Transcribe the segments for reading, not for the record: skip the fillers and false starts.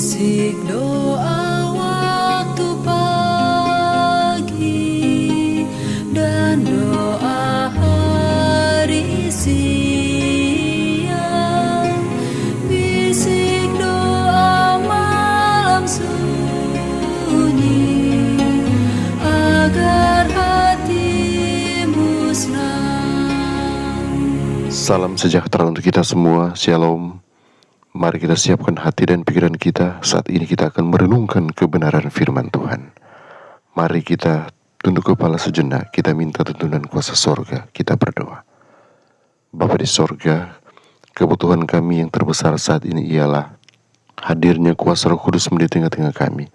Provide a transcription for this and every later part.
Bisik doa waktu pagi dan doa hari siang, bisik doa malam sunyi agar hatimu senang. Salam sejahtera untuk kita semua, Shalom. Mari kita siapkan hati dan pikiran kita. Saat ini kita akan merenungkan kebenaran firman Tuhan. Mari kita tunduk kepala sejenak. Kita minta tuntunan kuasa sorga. Kita berdoa. Bapa di sorga, kebutuhan kami yang terbesar saat ini ialah hadirnya kuasa Roh Kudus di tengah-tengah kami,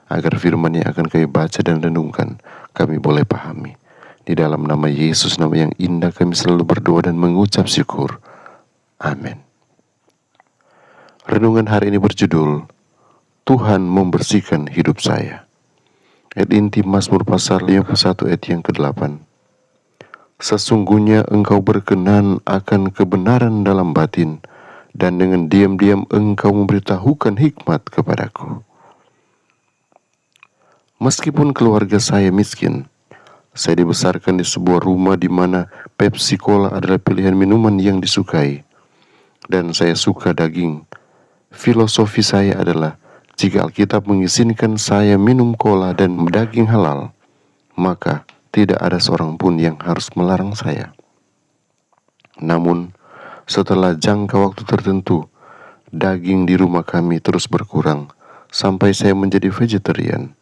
agar firman yang akan kami baca dan renungkan kami boleh pahami. Di dalam nama Yesus, nama yang indah, kami selalu berdoa dan mengucap syukur. Amin. Renungan hari ini berjudul Tuhan membersihkan hidup saya. Ayat inti Mazmur pasal 51 ayat yang ke-8. Sesungguhnya engkau berkenan akan kebenaran dalam batin, dan dengan diam-diam engkau memberitahukan hikmat kepadaku. Meskipun keluarga saya miskin, saya dibesarkan di sebuah rumah di mana Pepsi Cola adalah pilihan minuman yang disukai, dan saya suka daging. Filosofi saya adalah, jika Alkitab mengizinkan saya minum cola dan daging halal, maka tidak ada seorang pun yang harus melarang saya. Namun, setelah jangka waktu tertentu, daging di rumah kami terus berkurang sampai saya menjadi vegetarian.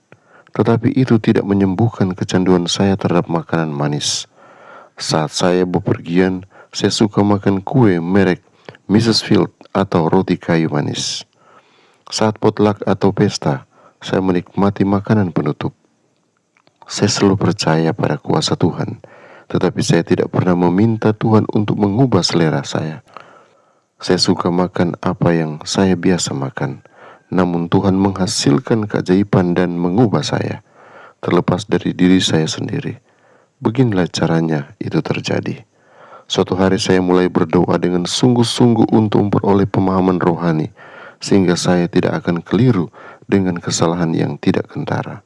Tetapi itu tidak menyembuhkan kecanduan saya terhadap makanan manis. Saat saya bepergian, saya suka makan kue merek Mrs. Field atau roti kayu manis. Saat potluck atau pesta, saya menikmati makanan penutup. Saya selalu percaya pada kuasa Tuhan, tetapi saya tidak pernah meminta Tuhan untuk mengubah selera saya. Saya suka makan apa yang saya biasa makan, namun Tuhan menghasilkan keajaiban dan mengubah saya, terlepas dari diri saya sendiri. Beginilah caranya itu terjadi. Suatu hari saya mulai berdoa dengan sungguh-sungguh untuk memperoleh pemahaman rohani, sehingga saya tidak akan keliru dengan kesalahan yang tidak kentara.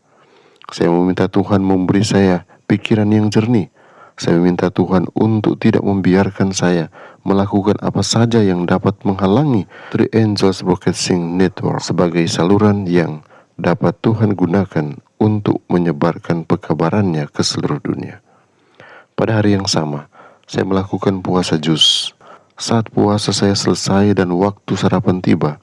Saya meminta Tuhan memberi saya pikiran yang jernih. Saya meminta Tuhan untuk tidak membiarkan saya melakukan apa saja yang dapat menghalangi Three Angels Broadcasting Network sebagai saluran yang dapat Tuhan gunakan untuk menyebarkan pekabarannya ke seluruh dunia. Pada hari yang sama, saya melakukan puasa jus. Saat puasa saya selesai dan waktu sarapan tiba,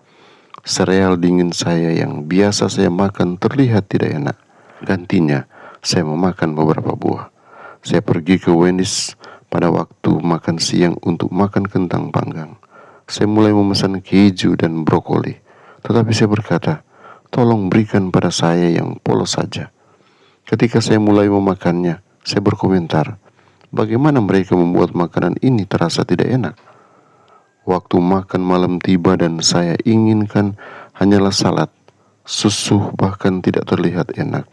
sereal dingin saya yang biasa saya makan terlihat tidak enak. Gantinya, saya memakan beberapa buah. Saya pergi ke Wendy's pada waktu makan siang untuk makan kentang panggang. Saya mulai memesan keju dan brokoli. Tetapi saya berkata, tolong berikan pada saya yang polos saja. Ketika saya mulai memakannya, saya berkomentar, bagaimana mereka membuat makanan ini terasa tidak enak? Waktu makan malam tiba dan saya inginkan hanyalah salad, susu bahkan tidak terlihat enak.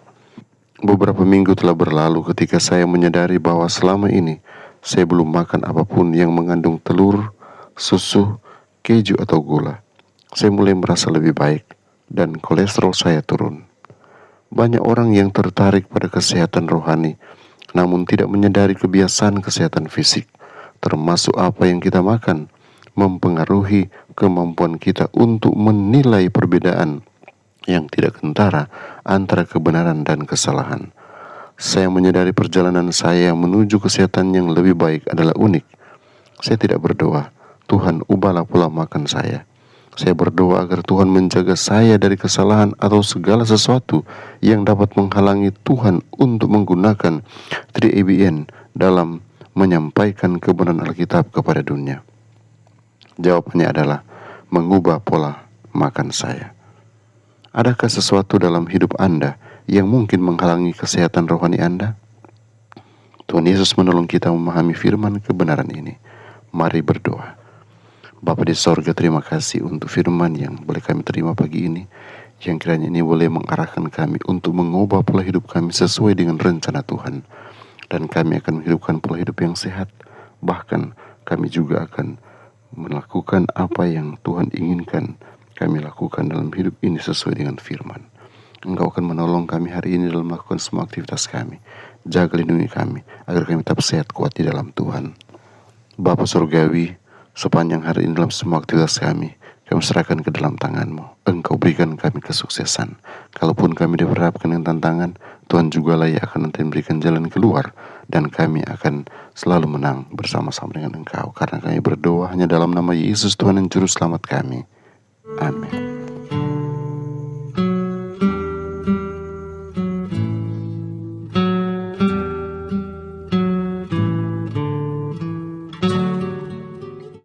Beberapa minggu telah berlalu ketika saya menyadari bahwa selama ini saya belum makan apapun yang mengandung telur, susu, keju atau gula. Saya mulai merasa lebih baik dan kolesterol saya turun. Banyak orang yang tertarik pada kesehatan rohani, namun tidak menyadari kebiasaan kesehatan fisik, termasuk apa yang kita makan, mempengaruhi kemampuan kita untuk menilai perbedaan yang tidak kentara antara kebenaran dan kesalahan. Saya menyadari perjalanan saya menuju kesehatan yang lebih baik adalah unik. Saya tidak berdoa, Tuhan ubahlah pola makan saya. Saya berdoa agar Tuhan menjaga saya dari kesalahan atau segala sesuatu yang dapat menghalangi Tuhan untuk menggunakan 3ABN dalam menyampaikan kebenaran Alkitab kepada dunia. Jawabannya adalah mengubah pola makan saya. Adakah sesuatu dalam hidup Anda yang mungkin menghalangi kesehatan rohani Anda? Tuhan Yesus menolong kita memahami firman kebenaran ini. Mari berdoa. Bapa di sorga, terima kasih untuk firman yang boleh kami terima pagi ini, yang kiranya ini boleh mengarahkan kami untuk mengubah pola hidup kami sesuai dengan rencana Tuhan. Dan kami akan menghidupkan pola hidup yang sehat, bahkan kami juga akan melakukan apa yang Tuhan inginkan kami lakukan dalam hidup ini sesuai dengan firman. Engkau akan menolong kami hari ini dalam melakukan semua aktivitas kami. Jaga lindungi kami, agar kami tetap sehat kuat di dalam Tuhan. Bapa Surgawi, sepanjang hari ini dalam semua aktivitas kami serahkan ke dalam tangan-Mu. Engkau berikan kami kesuksesan. Kalaupun kami dihadapkan dengan tantangan, Tuhan juga lah yang akan nanti memberikan jalan keluar. Dan kami akan selalu menang bersama-sama dengan Engkau. Karena kami berdoa hanya dalam nama Yesus Tuhan dan Juru Selamat kami. Amin.